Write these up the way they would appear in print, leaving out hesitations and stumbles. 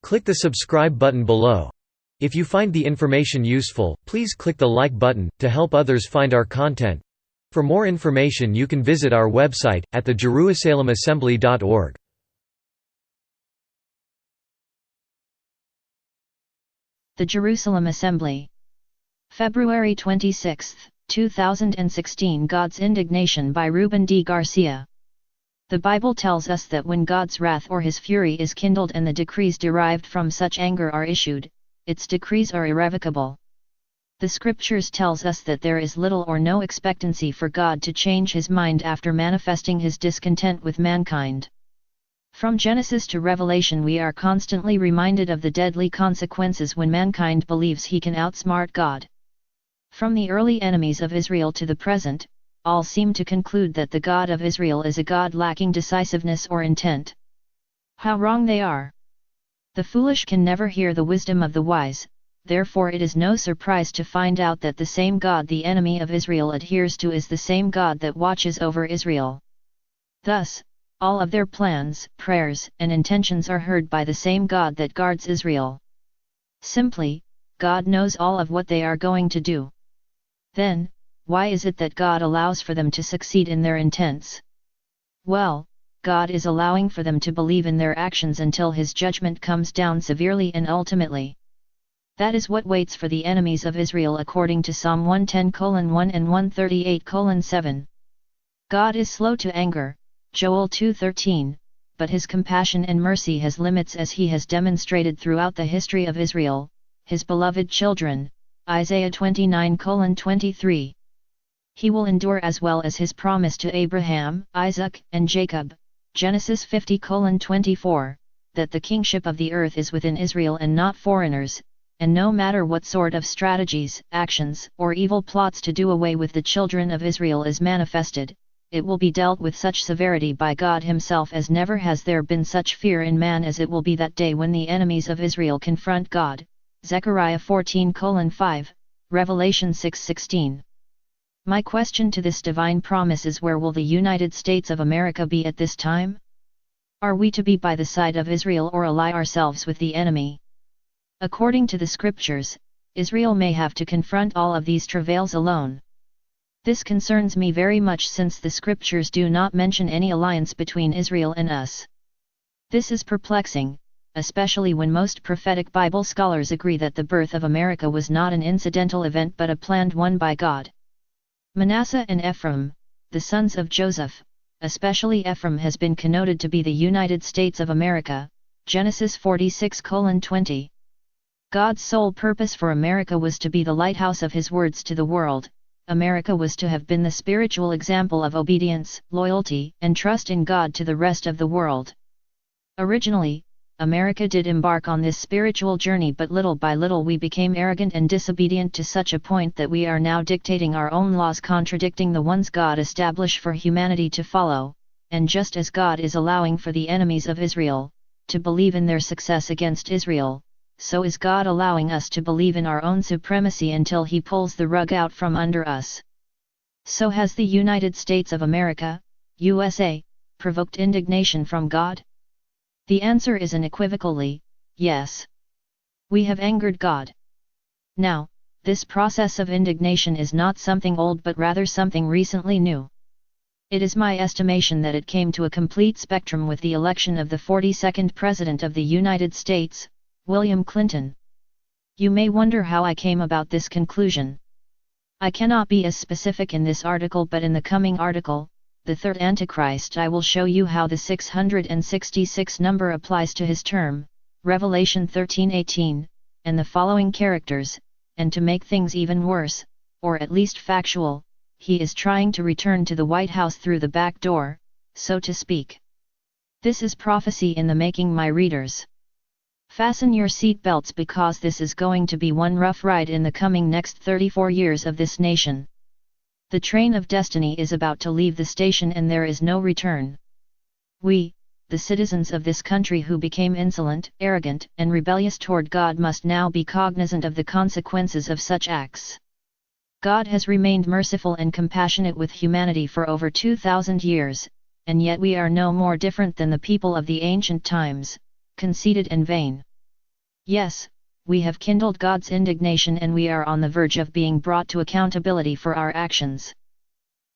Click the subscribe button below. If you find the information useful, please click the like button, to help others find our content. For more information you can visit our website, at thejerusalemassembly.org. The Jerusalem Assembly. February 26, 2016. God's Indignation by Ruben D. Garcia. The Bible tells us that when God's wrath or his fury is kindled and the decrees derived from such anger are issued, its decrees are irrevocable. The scriptures tells us that there is little or no expectancy for God to change his mind after manifesting his discontent with mankind. From Genesis to Revelation we are constantly reminded of the deadly consequences when mankind believes he can outsmart God. From the early enemies of Israel to the present, all seem to conclude that the God of Israel is a God lacking decisiveness or intent. How wrong they are! The foolish can never hear the wisdom of the wise, therefore it is no surprise to find out that the same God the enemy of Israel adheres to is the same God that watches over Israel. Thus, all of their plans, prayers, and intentions are heard by the same God that guards Israel. Simply, God knows all of what they are going to do. Then, why is it that God allows for them to succeed in their intents? Well, God is allowing for them to believe in their actions until his judgment comes down severely and ultimately. That is what waits for the enemies of Israel according to Psalm 110:1 and 138:7. God is slow to anger, Joel 2:13, but his compassion and mercy has limits as he has demonstrated throughout the history of Israel, his beloved children, Isaiah 29:23. He will endure as well as his promise to Abraham, Isaac, and Jacob, Genesis 50:24, that the kingship of the earth is within Israel and not foreigners, and no matter what sort of strategies, actions, or evil plots to do away with the children of Israel is manifested, it will be dealt with such severity by God himself as never has there been such fear in man as it will be that day when the enemies of Israel confront God, Zechariah 14:5, Revelation 6:16. My question to this divine promise is, where will the United States of America be at this time? Are we to be by the side of Israel or ally ourselves with the enemy? According to the scriptures, Israel may have to confront all of these travails alone. This concerns me very much since the scriptures do not mention any alliance between Israel and us. This is perplexing, especially when most prophetic Bible scholars agree that the birth of America was not an incidental event but a planned one by God. Manasseh and Ephraim, the sons of Joseph, especially Ephraim has been connoted to be the United States of America, Genesis 46:20. God's sole purpose for America was to be the lighthouse of his words to the world. America was to have been the spiritual example of obedience, loyalty, and trust in God to the rest of the world. Originally, America did embark on this spiritual journey, but little by little we became arrogant and disobedient to such a point that we are now dictating our own laws contradicting the ones God established for humanity to follow, and just as God is allowing for the enemies of Israel to believe in their success against Israel, so is God allowing us to believe in our own supremacy until he pulls the rug out from under us. So has the United States of America, USA, provoked indignation from God? The answer is unequivocally, yes. We have angered God. Now, this process of indignation is not something old but rather something recently new. It is my estimation that it came to a complete spectrum with the election of the 42nd President of the United States, William Clinton. You may wonder how I came about this conclusion. I cannot be as specific in this article, but in the coming article, The Third Antichrist, I will show you how the 666 number applies to his term, Revelation 13:18, and the following characters, and to make things even worse, or at least factual, he is trying to return to the White House through the back door, so to speak. This is prophecy in the making, my readers. Fasten your seat belts because this is going to be one rough ride in the coming next 34 years of this nation. The train of destiny is about to leave the station and there is no return. We, the citizens of this country who became insolent, arrogant, and rebellious toward God, must now be cognizant of the consequences of such acts. God has remained merciful and compassionate with humanity for over 2,000 years, and yet we are no more different than the people of the ancient times, conceited and vain. Yes, we have kindled God's indignation and we are on the verge of being brought to accountability for our actions.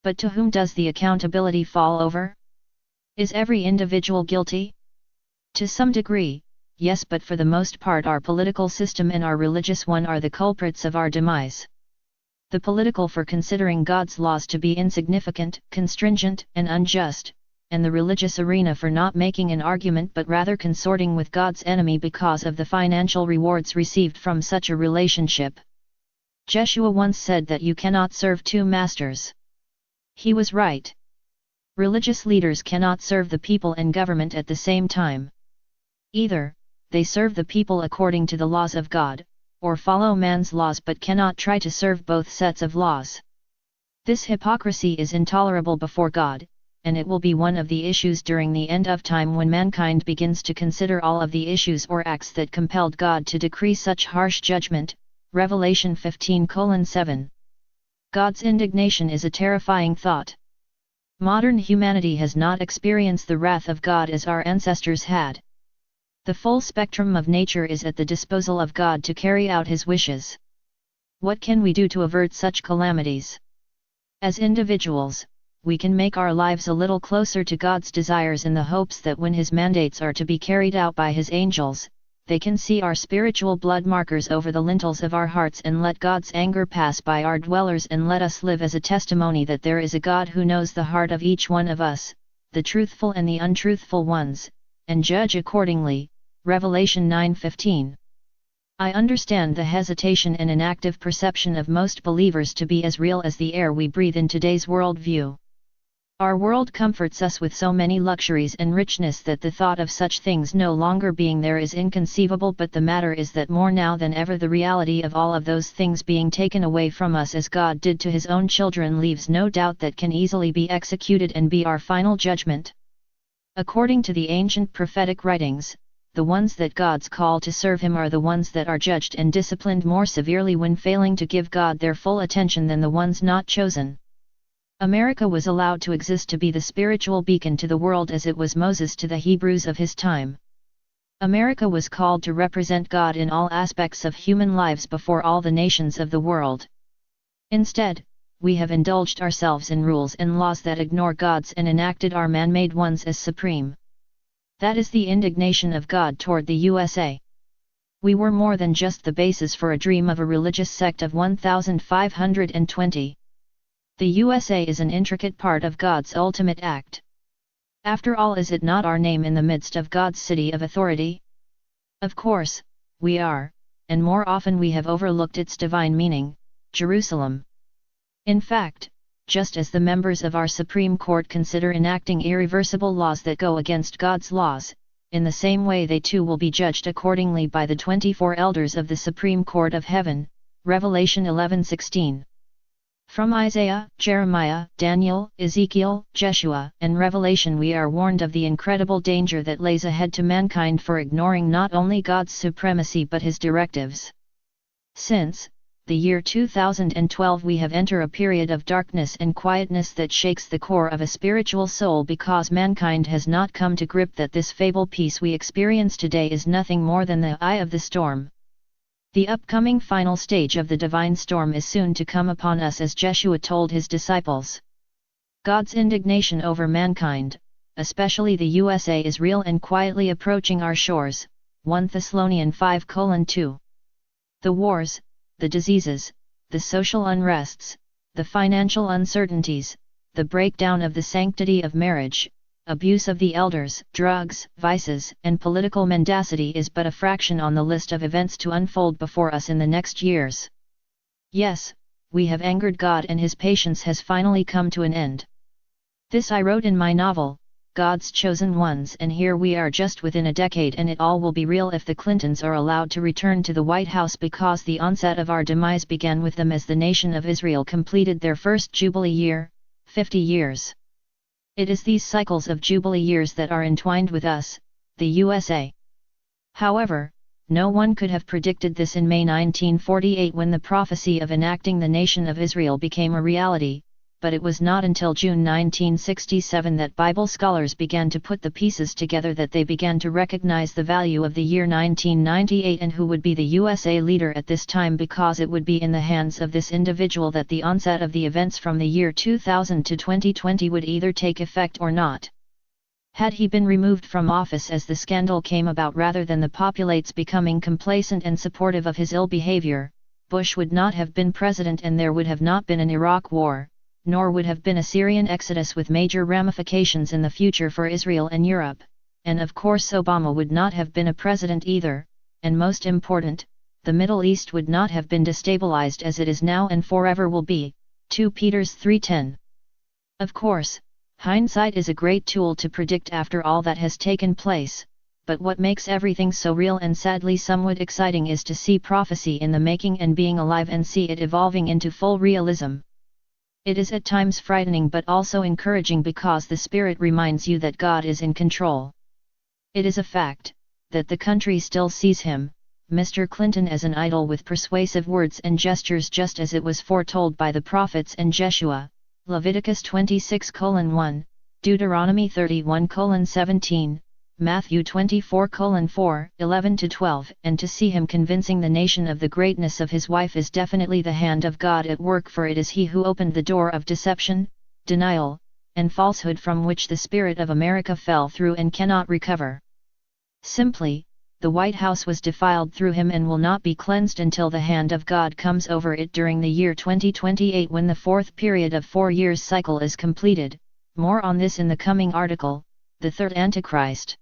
But to whom does the accountability fall over? Is every individual guilty? To some degree, yes, but for the most part our political system and our religious one are the culprits of our demise. The political for considering God's laws to be insignificant, constringent, and unjust, and the religious arena for not making an argument but rather consorting with God's enemy because of the financial rewards received from such a relationship. Jeshua once said that you cannot serve two masters. He was right. Religious leaders cannot serve the people and government at the same time. Either, they serve the people according to the laws of God, or follow man's laws but cannot try to serve both sets of laws. This hypocrisy is intolerable before God, and it will be one of the issues during the end of time when mankind begins to consider all of the issues or acts that compelled God to decree such harsh judgment. Revelation 15:7. God's indignation is a terrifying thought. Modern humanity has not experienced the wrath of God as our ancestors had. The full spectrum of nature is at the disposal of God to carry out His wishes. What can we do to avert such calamities? As individuals, we can make our lives a little closer to God's desires in the hopes that when His mandates are to be carried out by His angels, they can see our spiritual blood markers over the lintels of our hearts and let God's anger pass by our dwellers and let us live as a testimony that there is a God who knows the heart of each one of us, the truthful and the untruthful ones, and judge accordingly. Revelation 9:15. I understand the hesitation and inactive perception of most believers to be as real as the air we breathe in today's worldview. Our world comforts us with so many luxuries and richness that the thought of such things no longer being there is inconceivable, but the matter is that more now than ever the reality of all of those things being taken away from us as God did to His own children leaves no doubt that can easily be executed and be our final judgment. According to the ancient prophetic writings, the ones that God's call to serve Him are the ones that are judged and disciplined more severely when failing to give God their full attention than the ones not chosen. America was allowed to exist to be the spiritual beacon to the world as it was Moses to the Hebrews of his time. America was called to represent God in all aspects of human lives before all the nations of the world. Instead, we have indulged ourselves in rules and laws that ignore God's and enacted our man-made ones as supreme. That is the indignation of God toward the USA. We were more than just the basis for a dream of a religious sect of 1,520. The USA is an intricate part of God's ultimate act. After all, is it not our name in the midst of God's city of authority? Of course, we are, and more often we have overlooked its divine meaning, Jerusalem. In fact, just as the members of our Supreme Court consider enacting irreversible laws that go against God's laws, in the same way they too will be judged accordingly by the 24 elders of the Supreme Court of Heaven. Revelation 11:16. From Isaiah, Jeremiah, Daniel, Ezekiel, Jeshua, and Revelation we are warned of the incredible danger that lays ahead to mankind for ignoring not only God's supremacy but His directives. Since the year 2012 we have entered a period of darkness and quietness that shakes the core of a spiritual soul because mankind has not come to grip that this fabled peace we experience today is nothing more than the eye of the storm. The upcoming final stage of the divine storm is soon to come upon us, as Jeshua told his disciples. God's indignation over mankind, especially the USA, is real and quietly approaching our shores. 1 Thessalonians 5:2. The wars, the diseases, the social unrests, the financial uncertainties, the breakdown of the sanctity of marriage, abuse of the elders, drugs, vices, and political mendacity is but a fraction on the list of events to unfold before us in the next years. Yes, we have angered God and His patience has finally come to an end. This I wrote in my novel, God's Chosen Ones, and here we are just within a decade and it all will be real if the Clintons are allowed to return to the White House, because the onset of our demise began with them as the nation of Israel completed their first Jubilee year, 50 years. It is these cycles of Jubilee years that are entwined with us, the USA. However, no one could have predicted this in May 1948 when the prophecy of enacting the nation of Israel became a reality. but it was not until June 1967 that Bible scholars began to put the pieces together that they began to recognize the value of the year 1998 and who would be the USA leader at this time, because it would be in the hands of this individual that the onset of the events from the year 2000 to 2020 would either take effect or not. Had he been removed from office as the scandal came about rather than the populates becoming complacent and supportive of his ill behavior, Bush would not have been president and there would have not been an Iraq war, nor would have been a Syrian exodus with major ramifications in the future for Israel and Europe, and of course Obama would not have been a president either, and most important, the Middle East would not have been destabilized as it is now and forever will be. 2 Peter 3:10. Of course, hindsight is a great tool to predict after all that has taken place, but what makes everything so real and sadly somewhat exciting is to see prophecy in the making and being alive and see it evolving into full realism. It is at times frightening but also encouraging because the Spirit reminds you that God is in control. It is a fact that the country still sees him, Mr. Clinton, as an idol with persuasive words and gestures, just as it was foretold by the prophets and Jeshua, Leviticus 26:1, Deuteronomy 31:17, Matthew 24:4, 11-12, and to see him convincing the nation of the greatness of his wife is definitely the hand of God at work, for it is he who opened the door of deception, denial, and falsehood from which the spirit of America fell through and cannot recover. Simply, the White House was defiled through him and will not be cleansed until the hand of God comes over it during the year 2028 when the fourth period of 4 years cycle is completed. More on this in the coming article, The Third Antichrist.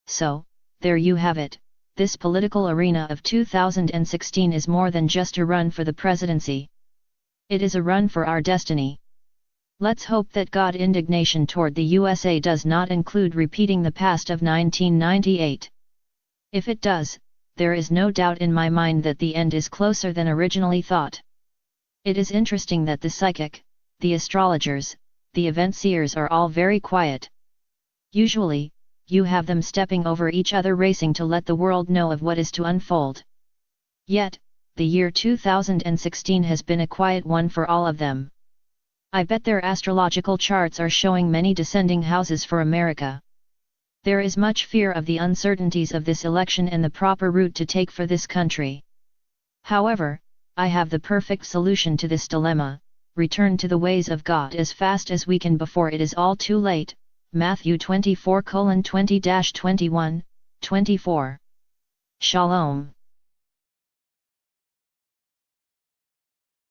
So, there you have it, this political arena of 2016 is more than just a run for the presidency. It is a run for our destiny. Let's hope that God's indignation toward the USA does not include repeating the past of 1998. If it does, there is no doubt in my mind that the end is closer than originally thought. It is interesting that the psychic, the astrologers, the event seers are all very quiet. Usually, you have them stepping over each other, racing to let the world know of what is to unfold. Yet, the year 2016 has been a quiet one for all of them. I bet their astrological charts are showing many descending houses for America. There is much fear of the uncertainties of this election and the proper route to take for this country. However, I have the perfect solution to this dilemma: return to the ways of God as fast as we can before it is all too late. Matthew 24:20-21, 24. Shalom.